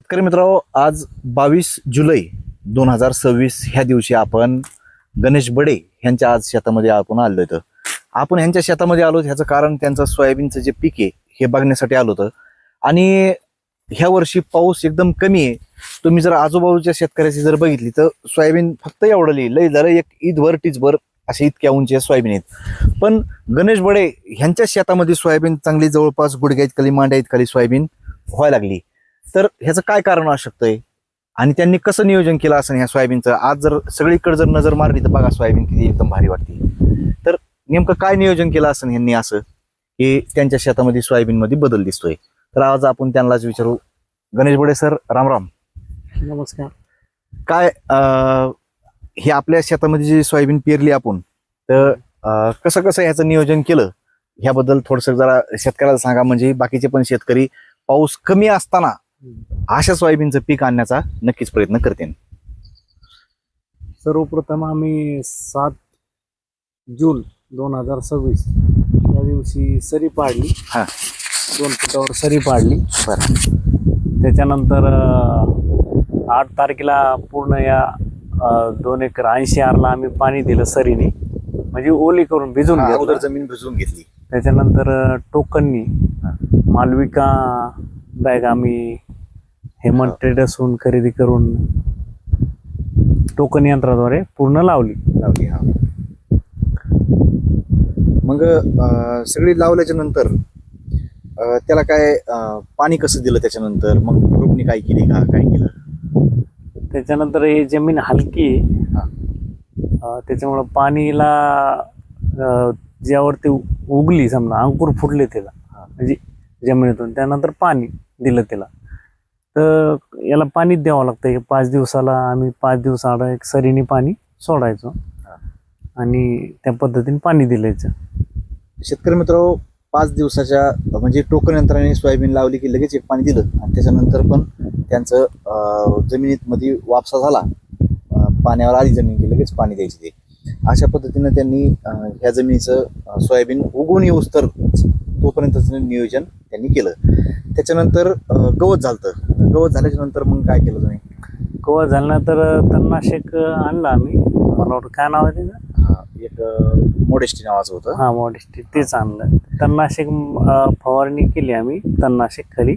शेतकरी मित्रांनो, आज 22 जुलै 2026 ह्या दिवशी आपण गणेश बडे यांच्या आज शेतामध्ये आपण आलो होतो. आपण ह्यांच्या शेतामध्ये आलो ह्याचं कारण त्यांचं सोयाबीनचं जे पीक आहे हे बघण्यासाठी आलो होतं. आणि ह्या वर्षी पाऊस एकदम कमी आहे. तुम्ही जर आजूबाजूच्या शेतकऱ्याची जर बघितली तर सोयाबीन फक्त एवढं लई झालं एक ईदभर टिचभर असे इतक्या उंची सोयाबीन आहेत. पण गणेश बडे ह्यांच्या शेतामध्ये सोयाबीन चांगली जवळपास गुडघ्या इतकली मांड्या इतकली सोयाबीन व्हायला लागली. तर ह्याचं काय कारण असू शकतंय आणि त्यांनी कसं नियोजन केलं असं ह्या सोयाबीनचं. आज जर सगळीकडे जर नजर मारली तर बघा सोयाबीन किती एकदम भारी वाटते. तर नेमकं काय नियोजन केलं असं ह्यांनी असं की त्यांच्या शेतामध्ये सोयाबीन मध्ये बदल दिसतोय. तर आज आपण त्यांनाच विचारू. गणेश बडे सर, राम राम. नमस्कार. काय हे आपल्या शेतामध्ये जी सोयाबीन पेरली आपण तर कसं कसं ह्याचं नियोजन केलं ह्याबद्दल थोडस जरा शेतकऱ्याला सांगा. म्हणजे बाकीचे पण शेतकरी पाऊस कमी असताना अशा सोयाबीनचं पीक आणण्याचा नक्कीच प्रयत्न करतील. सर्वप्रथम आम्ही 7 जून 2026 या दिवशी सरी पाडली. 2 फुटावर सरी पाडली. त्याच्यानंतर 8 तारखेला पूर्ण या 2 एकर 80 आरला आम्ही पाणी दिलं सरीने, म्हणजे ओली करून भिजून अगोदर जमीन भिजवून घेतली. त्याच्यानंतर टोकननी मालविका बॅग आम्ही हेमंत ट्रेडर्सहून खरेदी करून टोकन यंत्राद्वारे पूर्ण लावली. मग सगळी लावल्याच्या नंतर त्याला काय पाणी कसं दिलं त्याच्यानंतर मग ग्रुपनी काय केली का काय केलं. त्याच्यानंतर ही जमीन हलकी आहे, त्याच्यामुळं पाणीला ज्यावरती उगली समजा अंकुर फुटले त्याला म्हणजे जमिनीतून, त्यानंतर पाणी दिलं त्याला. तर याला पाणीच द्यावं लागतं. 5 दिवसाला आम्ही 5 दिवसाआड एक सरीने पाणी सोडायचो आणि त्या पद्धतीने पाणी दिलायचं. शेतकरी मित्रांनो, 5 दिवसाच्या म्हणजे टोकन यंत्राने सोयाबीन लावली की लगेच एक पाणी दिलं आणि त्याच्यानंतर पण त्यांचं जमिनीत मध्ये वापसा झाला. पाण्यावर आधी जमीन की लगेच पाणी द्यायचे ते. अशा पद्धतीनं त्यांनी ह्या जमिनीचं सोयाबीन उगवून येऊस तर तोपर्यंतचं नियोजन त्यांनी केलं. त्याच्यानंतर गवत झालं. गवत झाल्याच्या नंतर मग काय केलं तुम्ही. गवत झाल्यानंतर तणनाशक आणलं आम्ही. मला वाटतं काय नाव आहे त्याचं, एक मोडेस्टी नावाचं होतं. मोडेस्टी, तेच आणलं. तणनाशक फवारणी केली आम्ही, तणनाशक खरी.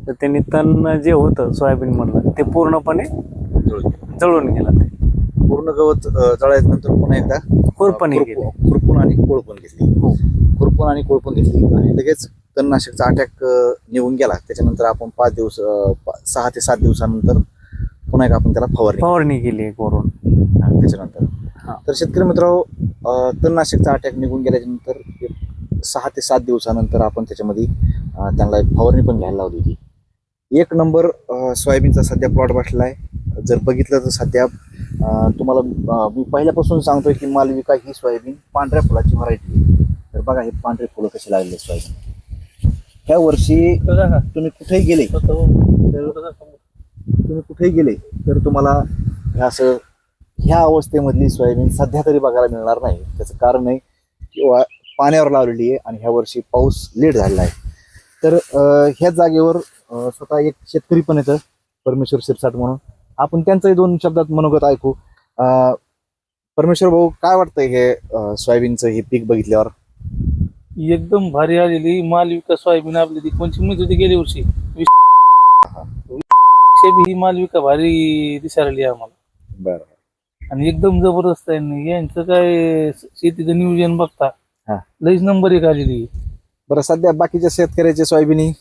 तर त्यांनी तण जे होतं सोयाबीन मधलं ते पूर्णपणे जळून गेलं. ते पूर्ण गवत जळाल्यानंतर पुन्हा एकदा खुरपणी खुरपून आणि कोळपून घेतली. खुरपून आणि कोळपून घेतली आणि लगेच तणनाशकचा अटॅक निघून गेला. त्याच्यानंतर आपण 5 दिवस 6 ते 7 दिवसानंतर पुन्हा एक आपण त्याला फवारणी केली वरून. त्याच्यानंतर तर शेतकरी मित्रांनो, तणनाशकचा अटॅक निघून गेल्याच्यानंतर 6 ते 7 दिवसानंतर आपण त्याच्यामध्ये त्यांना फवारणी पण घ्यायला लावली होती. 1 नंबर सोयाबीनचा सध्या प्लॉट बसला आहे. जर बघितलं तर सध्या तुम्हाला मी पहिल्यापासून सांगतोय की मालविका ही सोयाबीन पांढऱ्या फुलाची व्हरायटी आहे. तर बघा हे पांढरे फुलं कसे लागले सोयाबीन. ह्या वर्षी तुम्ही कुठेही गेले तर तुम्हाला ह्या अवस्थेमधली सोयाबीन सध्या तरी बघायला मिळणार नाही. त्याचं कारण आहे किंवा पाण्यावर लावलेली आहे आणि ह्या वर्षी पाऊस लेट झालेला आहे. तर ह्या जागेवर स्वतः एक शेतकरी पण येतं, परमेश्वर शिरसाट म्हणून. आपण त्यांचंही 2 शब्दात मनोगत ऐकू. परमेश्वर भाऊ, काय वाटतंय हे सोयाबीनचं हे पीक बघितल्यावर. एकदम भारी आलेली मालविका सोयाबीन आपली. ती कोणची म्हणत होती गेल्या वर्षी ही मालविका भारी दिसायला आम्हाला. बरं. आणि एकदम जबरदस्त आहे. यांचं काय शेतीचं नियोजन बघता लईच नंबर 1 आलेली. बरं, सध्या बाकीच्या शेतकऱ्याच्या सोयाबीनी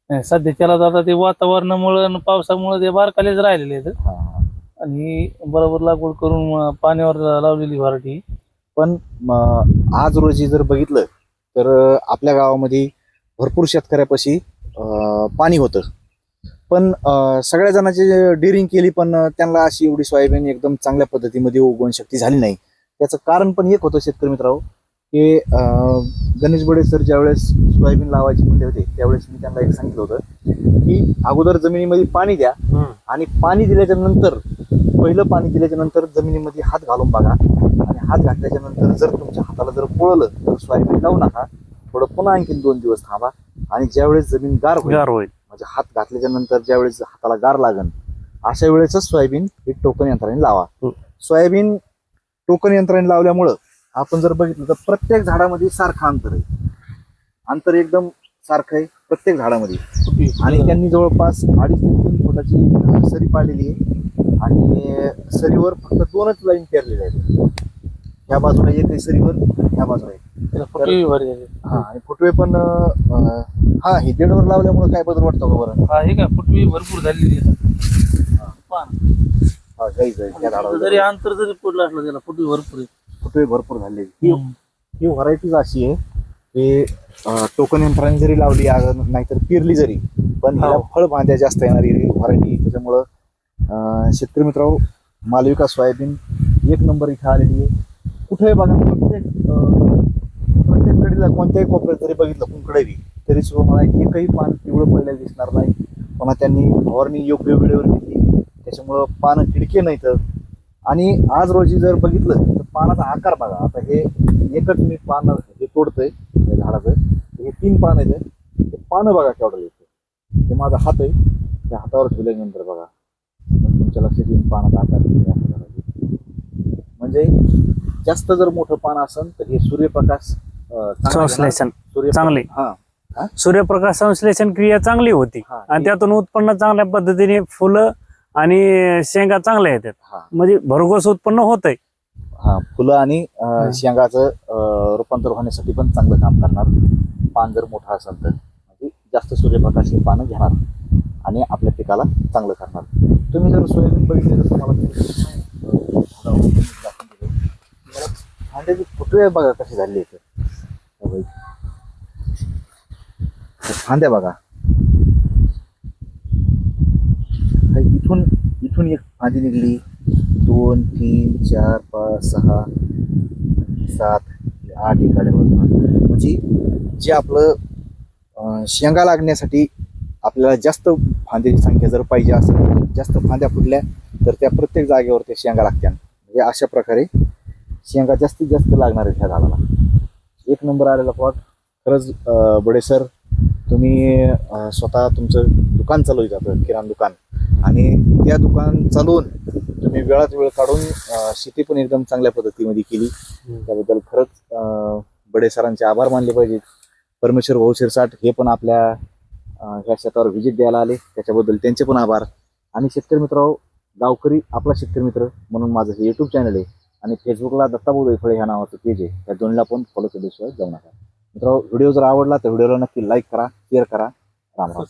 सध्याच्याला आता ते वातावरणामुळे पावसामुळे ते बारकालेच राहिलेले आहेत आणि बरोबर लागवड करून पाण्यावर लावलेली व्हरायटी. पण आज रोजी जर बघितलं तर आपल्या गावामध्ये भरपूर शेतकऱ्यापाशी पाणी होतं. पण सगळ्या जणांची डिरिंग केली पण त्यांना अशी एवढी सोयाबीन एकदम चांगल्या पद्धतीमध्ये उगवण शक्ती झाली नाही. त्याचं कारण पण एक होतं शेतकरी मित्रांनो की गणेश बडे सर ज्यावेळेस सोयाबीन लावायचे म्हणले होते त्यावेळेस मी त्यांना एक सांगितलं होतं की अगोदर जमिनीमध्ये पाणी द्या आणि पाणी दिल्याच्या नंतर पहिलं पाणी दिल्याच्या नंतर जमिनीमध्ये हात घालून बघा आणि हात घातल्याच्या नंतर जर तुमच्या हाताला जर पोळलं तर सोयाबीन लावू नका. थोडं पुन्हा आणखीन 2 दिवस थांबा आणि ज्यावेळेस जमीन गार होईल म्हणजे हात घातल्याच्या नंतर ज्या वेळेस हाताला गार लागन अशा वेळेसच सोयाबीन हे टोकन यंत्राने लावा. सोयाबीन टोकन यंत्राने लावल्यामुळं आपण जर बघितलं तर प्रत्येक झाडामध्ये सारखं अंतर आहे. अंतर एकदम सारखं आहे प्रत्येक झाडामध्ये. आणि त्यांनी जवळपास 2.5 ते 3 फुटाची सरी पाडलेली आहे आणि सरीवर फक्त 2च लाईन पेरलेल्या आहेत. ह्या बाजूला एक आहे सरीवर, ह्या बाजूला एक. फुटवी भारी झाली. हा आणि फुटवे पण हा हे बेडवर लावल्यामुळे काय बदल वाटतो का बरं? हा हे का फुटवी भरपूर झालेली आहे. हा जाईल त्या झाडावर जरी अंतर जरी पडलं असलं त्याला फुटवी भरपूर आहे. फुटवे भरपूर झाले. ही व्हरायटीज अशी आहे की टोकन यंत्राने जरी लावली नाहीतर पेरली जरी पण ह्याला फळ भांड्या जास्त येणारी व्हरायटी. त्याच्यामुळं शेतकरी मित्रांनो मालविका सोयाबीन 1 नंबर इथे आलेली आहे. कुठेही बघा प्रत्येक कडीला कोणत्याही कोपऱ्यात जरी बघितलं कुंकडेवी तरी सुद्धा मला एकही पान पिवळं पडलेलं दिसणार नाही. पुन्हा त्यांनी फवारणी योग्य वेळेवर घेतली त्याच्यामुळं पानं किडके नाहीत. आणि आज रोजी जर बघितलं तर पानाचा आकार बघा. आता हे एकच मी पान हे तोडतंय झाडाचं, हे 3 पान आहेत. ते पानं बघा केवढं येतं. हे माझा हात आहे, त्या हातावर ठेवल्यानंतर बघा तुमच्या लक्षात येईल पानाचा आकार. म्हणजे जास्त जर मोठं पान असेल तर हे सूर्यप्रकाश संश्लेषण चांगले. हा सूर्यप्रकाश संश्लेषण क्रिया चांगली होती आणि त्यातून उत्पन्न चांगल्या पद्धतीने फुलं आणि शेंगा चांगल्या येतात. म्हणजे भरघोस उत्पन्न होत आहे. हा फुलं आणि शेंगाचं रूपांतर होण्यासाठी पण चांगलं काम करणार. पान जर मोठं असेल तर म्हणजे जास्त सूर्यप्रकाश हे पानं घेणार आणि आपल्या पिकाला चांगलं करणार. तुम्ही जर सोयाबीन बघितले तर तुम्हाला फांद्याचे फुटवे बघा कसे झाले आहेत. फांद्या बघा इथून एक फांदी निघली, 2 3 4 5 6 7 8 एकाडे म्हणजे जे आपलं शेंगा लागण्यासाठी आपल्याला जास्त फांद्याची संख्या जर पाहिजे असेल, जास्त फांद्या फुटल्या तर त्या प्रत्येक जागेवर त्या शेंगा लागत्या. म्हणजे अशा प्रकारे शेंगा जास्तीत जास्त लागणार आहेत ह्या झाडाला. 1 नंबर आलेला प्लॉट. खरंच बडे सर तुम्ही स्वतः तुमचं दुकान चालवलं जातं, किराणा दुकान, आणि त्या दुकान चालवून तुम्ही वेळात वेळ काढून शेती पण एकदम चांगल्या पद्धतीमध्ये केली. त्याबद्दल खरंच बडे सरांचे आभार मानले पाहिजेत. परमेश्वर भाऊ शिरसाट हे पण आपल्या ह्या शेतावर व्हिजिट द्यायला आले, त्याच्याबद्दल त्यांचे पण आभार. आणि शेतकरी मित्रांनो, गावकरी आपला शेतकरी मित्र म्हणून माझं हे यूट्यूब चॅनल आहे आणि फेसबुकला दत्ताभाऊ दैफळे ह्या नावाचं पेज आहे. त्या दोन्हीला पण फॉलो केल्याशिवाय जाऊ नका. मित्रांनो, व्हिडिओ जर आवडला तर व्हिडिओला नक्की लाईक करा, शेअर करा. राम राम.